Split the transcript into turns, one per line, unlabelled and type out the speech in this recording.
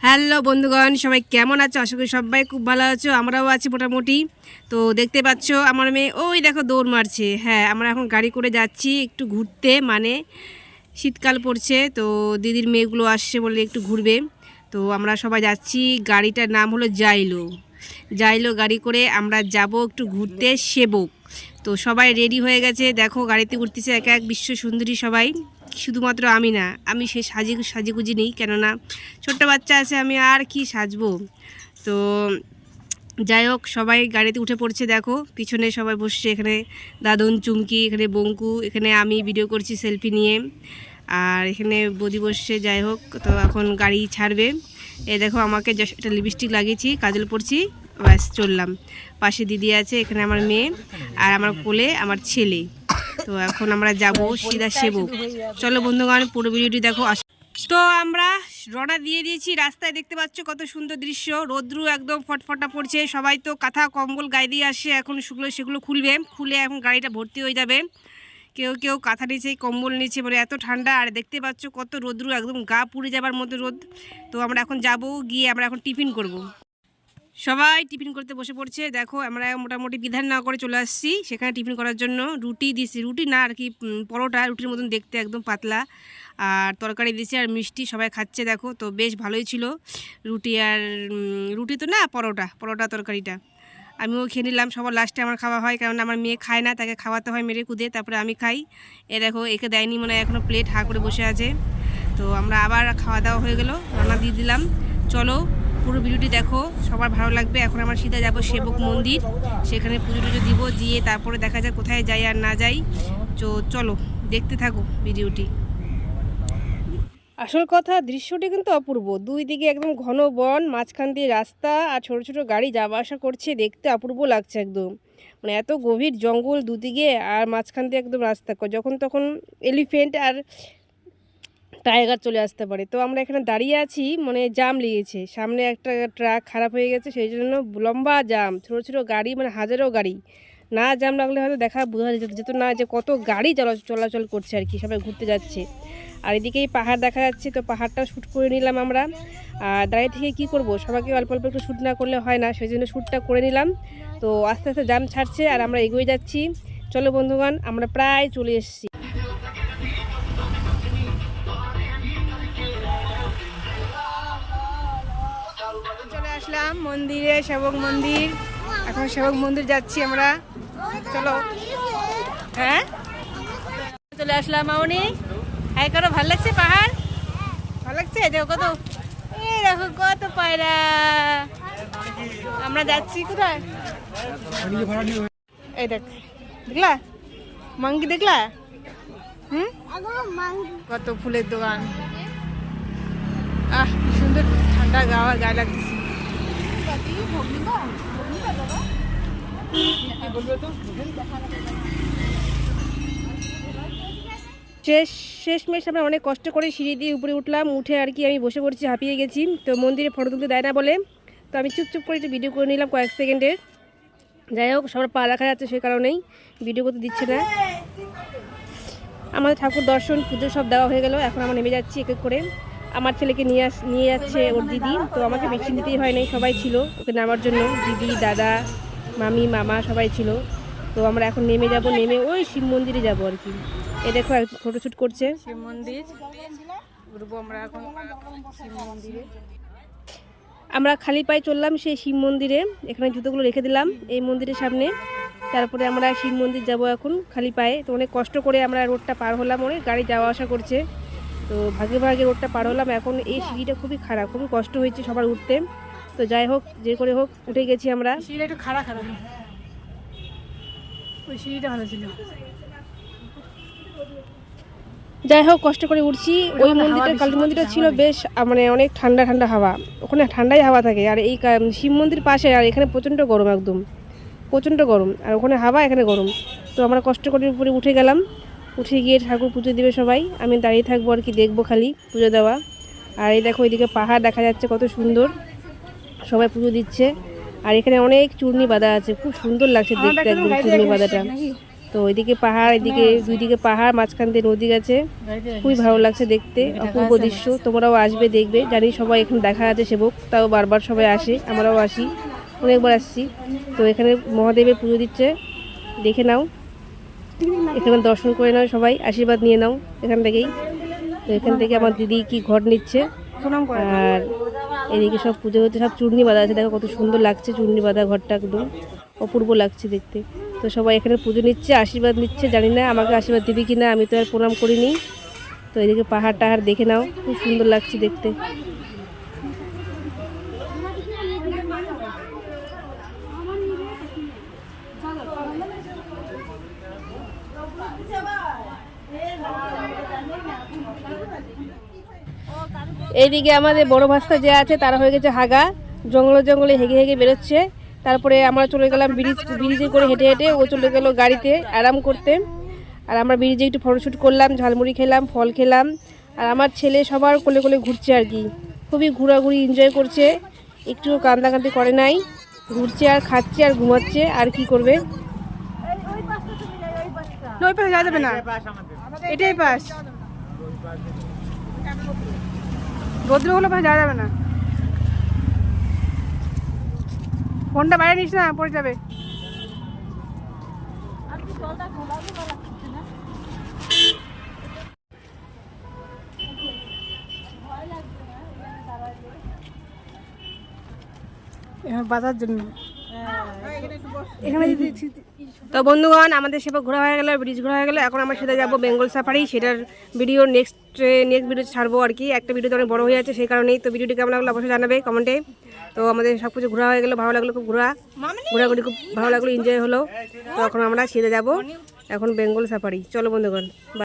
Hello বন্ধুগণ, সবাই কেমন আছো? আশা করি সবাই খুব ভালো আছো। আমরাও আছি মোটামুটি। তো দেখতে পাচ্ছ আমার মেয়ে ওই দেখো দৌড় মারছে। হ্যাঁ, আমরা এখন গাড়ি করে যাচ্ছি একটু ঘুরতে, মানে শীতকাল পড়ছে তো দিদির মেয়েগুলো আসছে বলে একটু ঘুরবে। তো আমরা সবাই যাচ্ছি, গাড়িটার নাম হলো জাইলো। জাইলো গাড়ি করে আমরা যাব একটু ঘুরতে সেবক। তো সবাই রেডি হয়ে গেছে, দেখো গাড়িতে উঠতেছে এক এক বিশ্ব সুন্দরী সবাই। শুধুমাত্র আমি না, আমি সে সাজিগুজি নেই, কেননা ছোট্ট বাচ্চা আছে, আমি আর কি সাজবো। তো যাই হোক, সবাই গাড়িতে উঠে পড়ছে, দেখো পিছনে সবাই বসছে, এখানে দাদন চুমকি, এখানে বঙ্কু, এখানে আমি ভিডিও করছি সেলফি নিয়ে, আর এখানে বদি বসছে। যাই হোক, তো এখন গাড়ি ছাড়বে। এই দেখো আমাকে জাস্ট একটা লিপস্টিক লাগিয়েছি, কাজল পরছি, ব্যাস চললাম। পাশে দিদি আছে, এখানে আমার মেয়ে, আর আমার কোলে আমার ছেলে। তো এখন আমরা যাব সিধা সেবক। চলো বন্ধুগণ, পুরো ভিডিওটি দেখো। তো আমরা রওনা দিয়ে দিয়েছি রাস্তায়, দেখতে পাচ্ছ কত সুন্দর দৃশ্য। রোদ্রু একদম ফটফটা পড়ছে, সবাই তো কাঁথা কম্বল গায়ে দিয়ে আসে, এখন সেগুলো খুলে এখন গাড়িটা ভর্তি হয়ে যাবে। কেউ কেউ কাঁথা নিচে, কম্বল নিচে, মানে এত ঠান্ডা। আর দেখতে পাচ্ছ কত রোদ্রু, একদম গা পুড়ে যাবার মতো রোদ। তো আমরা এখন যাব, গিয়ে আমরা এখন টিফিন করব। সবাই টিফিন করতে বসে পড়ছে, দেখো আমরা মোটামুটি বিধাননগরে চলে আসছি, সেখানে টিফিন করার জন্য। রুটি দিছি, রুটি না আর কি, পরোটা, রুটির মতন দেখতে, একদম পাতলা, আর তরকারি দিয়েছি আর মিষ্টি, সবাই খাচ্ছে দেখো। তো বেশ ভালোই ছিল রুটি, আর রুটি তো না, পরোটা তরকারিটা আমিও খেয়ে নিলাম। সবার লাস্টে আমার খাওয়া হয়, কারণ আমার মেয়ে খায় না, তাকে খাওয়াতে হয় মেরে কুদে, তারপরে আমি খাই। এ দেখো, একে দেয়নি মনে হয়, এখনও প্লেট হা করে বসে আছে। তো আমরা আবার খাওয়া দাওয়া হয়ে গেল, রান্না দিয়ে দিলাম। চলো পুরো ভিডিওটি দেখো, সবার ভালো লাগবে। এখন আমরা সিধা যাব সেবক মন্দির, সেখানে পুজো টুজো দিব, দিয়ে তারপরে দেখা যায় কোথায় যাই আর না যাই। তো চলো দেখতে থাকো ভিডিওটি। আসল কথা, দৃশ্যটি কিন্তু অপূর্ব। দুই দিকে একদম ঘন বন, মাঝখান দিয়ে রাস্তা, আর ছোট ছোট গাড়ি যাওয়া আসা করছে, দেখতে অপূর্ব লাগছে একদম। মানে এত গভীর জঙ্গল দুদিকে, আর মাঝখান দিয়ে একদম রাস্তা, যখন তখন এলিফেন্ট আর টাইগার চলে আসতে পারে। তো আমরা এখানে দাঁড়িয়ে আছি, মানে জাম লেগেছে, সামনে একটা ট্রাক খারাপ হয়ে গেছে, সেই জন্য লম্বা জাম, ছোটো ছোটো গাড়ি, মানে হাজারো গাড়ি। না জাম লাগলে হয়তো বোঝা যেত না যে কত গাড়ি চলাচল করছে আর কি, সবাই ঘুরতে যাচ্ছে। আর এদিকেই পাহাড় দেখা যাচ্ছে, তো পাহাড়টাও শ্যুট করে নিলাম আমরা। আর দাঁড়িয়ে থেকে কি করব, সবাইকে অল্প অল্প একটু শ্যুট না করলে হয় না, সেই জন্য শ্যুটটা করে নিলাম। তো আস্তে আস্তে জাম ছাড়ছে, আর আমরা এগিয়ে যাচ্ছি। চলো বন্ধুগণ, আমরা প্রায় চলে এসেছি। চলে আসলাম মন্দিরে, সেবক মন্দির। এখন সেবক মন্দির যাচ্ছি আমরা, চলো। হ্যাঁ, চলে আসলাম। মামনি হাই করো, ভালো লাগছে পাহাড়? ভালো লাগছে, দেখো কত, এই দেখো কত পায়রা। আমরা যাচ্ছি কোথায়? এই দেখ, দেখলা মাঙ্কি, দেখলা? কত ফুলের দোকান, আহ কি সুন্দর ঠান্ডা গায়ে লাগতেছে। শেষমেশ আমরা অনেক কষ্ট করে সিঁড়ি দিয়ে উপরে উঠলাম, উঠে আর কি আমি বসে পড়ছি, হাঁপিয়ে গেছি। তো মন্দিরে ফটো তুলতে দেয় না বলে, তো আমি চুপচুপ করে একটু ভিডিও করে নিলাম কয়েক সেকেন্ডের। যাই হোক, সবার পা দেখা যাচ্ছে, সেই কারণেই ভিডিও করতে দিচ্ছে না। আমাদের ঠাকুর দর্শন পুজো সব দেওয়া হয়ে গেল, এখন আমরা নেমে যাচ্ছি এক এক করে। আমার ছেলেকে নিয়ে যাচ্ছে ওর দিদি, তো আমাকে বেশি নিতেই হয় নাই, সবাই ছিল ওকে নামার জন্য, দিদি, দাদা, মামি, মামা সবাই ছিল। তো আমরা এখন নেমে যাব, নেমে ওই শিব মন্দিরে যাবো আর কি। এ দেখো ফটোশ্যুট করছে, শিব মন্দির ঘুরবো আমরা এখন শিব মন্দিরে। আমরা খালি পায়ে চললাম সেই শিব মন্দিরে, এখানে জুতোগুলো রেখে দিলাম এই মন্দিরের সামনে। তারপরে আমরা শিব মন্দির যাব এখন খালি পায়ে। তো অনেক কষ্ট করে আমরা রোডটা পার হলাম, অনেক গাড়ি যাওয়া আসা করছে, তো ভাগে ভাগে রোডটা পার হলাম। এখন এই সিঁড়িটা খুবই খারাপ, খুবই কষ্ট হয়েছে সবার উঠতে। তো যাই হোক, যে করে হোক উঠে গেছি আমরা। সিঁড়িটা একটু খারাপ, ওই সিঁড়িটা ভালো ছিল। যাই হোক, কষ্ট করে উঠছি। ওই মন্দিরটা, কালী মন্দিরটা ছিল বেশ, মানে অনেক ঠান্ডা ঠান্ডা হাওয়া, ওখানে ঠান্ডাই হাওয়া থাকে। আর এই শিব মন্দির পাশে, আর এখানে প্রচণ্ড গরম, একদম প্রচণ্ড গরম, আর ওখানে হাওয়া, এখানে গরম। তো আমরা কষ্ট করে উপরে উঠে গেলাম, উঠে গিয়ে ঠাকুর পুজো দেবে সবাই, আমি দাঁড়িয়ে থাকবো আর কি, দেখবো খালি পুজো দেওয়া। আর এই দেখো, এদিকে পাহাড় দেখা যাচ্ছে কত সুন্দর, সবাই পুজো দিচ্ছে। আর এখানে অনেক চূর্ণি বাঁধা আছে, খুব সুন্দর লাগছে দেখতে, একদম চূর্ণি বাঁধাটা। তো ওইদিকে পাহাড়, এদিকে দুই দিকে পাহাড়, মাঝখান দিয়ে নদী গেছে, খুবই ভালো লাগছে দেখতে, অপূর্ব দৃশ্য। তোমরাও আসবে, দেখবে। জানি সবাই এখানে দেখা আছে সেবক, তাও বারবার সবাই আসে, আমরাও আসি, অনেকবার আসছি। তো এখানে মহাদেবের পুজো দিচ্ছে, দেখে নাও, এখানে দর্শন করে নাও, সবাই আশীর্বাদ নিয়ে নাও এখান থেকেই। তো এখান থেকে আমার দিদি কি ঘট নিচ্ছে, আর এদিকে সব পুজো হচ্ছে, সব চূর্ণি বাঁধা আছে, দেখো কত সুন্দর লাগছে চূর্ণি বাঁধা ঘরটা, একদম অপূর্ব লাগছে দেখতে। তো সবাই এখানে পুজো নিচ্ছে, আশীর্বাদ নিচ্ছে, জানি না আমাকে আশীর্বাদ দিবি কিনা, আমি তো আর প্রণাম করিনি। তো এদিকে পাহাড় টাহাড় দেখে নাও, খুব সুন্দর লাগছে দেখতে। এইদিকে আমাদের বড় ভাস্তা যে আছে তারা হয়ে গেছে হাগা, জঙ্গলে জঙ্গলে হেগে হেগে বেরোচ্ছে। তারপরে আমরা চলে গেলাম ব্রিজে করে হেঁটে হেঁটে, ও চলে গেল গাড়িতে আরাম করতে। আর আমরা ব্রিজে একটু ফটোশ্যুট করলাম, ঝালমুড়ি খেলাম, ফল খেলাম। আর আমার ছেলে সবার কোলে কোলে ঘুরছে আর কি, খুবই ঘোরাঘুরি এনজয় করছে, একটু কান্দাকান্দি করে নাই, ঘুরছে আর খাচ্ছে আর ঘুমাচ্ছে, আর কি করবে। ওই পাশে যাওয়া যাবে না, এটাই পাশ, ভদ্রগুলো পাশে যাওয়া যাবে না। ফোনটা বাইরে নিস না, পড়ে যাবে। বাজার জন্য এখানে। তো বন্ধুগণ, আমাদের সেবা ঘোরা হয়ে গেল, ব্রিজ ঘোরা হয়ে গেল। এখন আমরা সেটা যাবো বেঙ্গল সাফারি, সেটার ভিডিও নেক্সট ভিডিও ছাড়বো আর কি। একটা ভিডিও তো অনেক বড় হয়ে যাচ্ছে, সেই কারণেই। তো ভিডিওটি কেমন লাগলো অবশ্যই জানাবে কমেন্টে। তো আমাদের সব কিছু ঘোরা হয়ে গেলো, ভালো লাগলো, খুব ঘোরাঘুরি খুব ভালো লাগলো, এনজয় হলো। তো এখন আমরা সেটা যাবো এখন বেঙ্গল সাফারি। চলো বন্ধুগণ।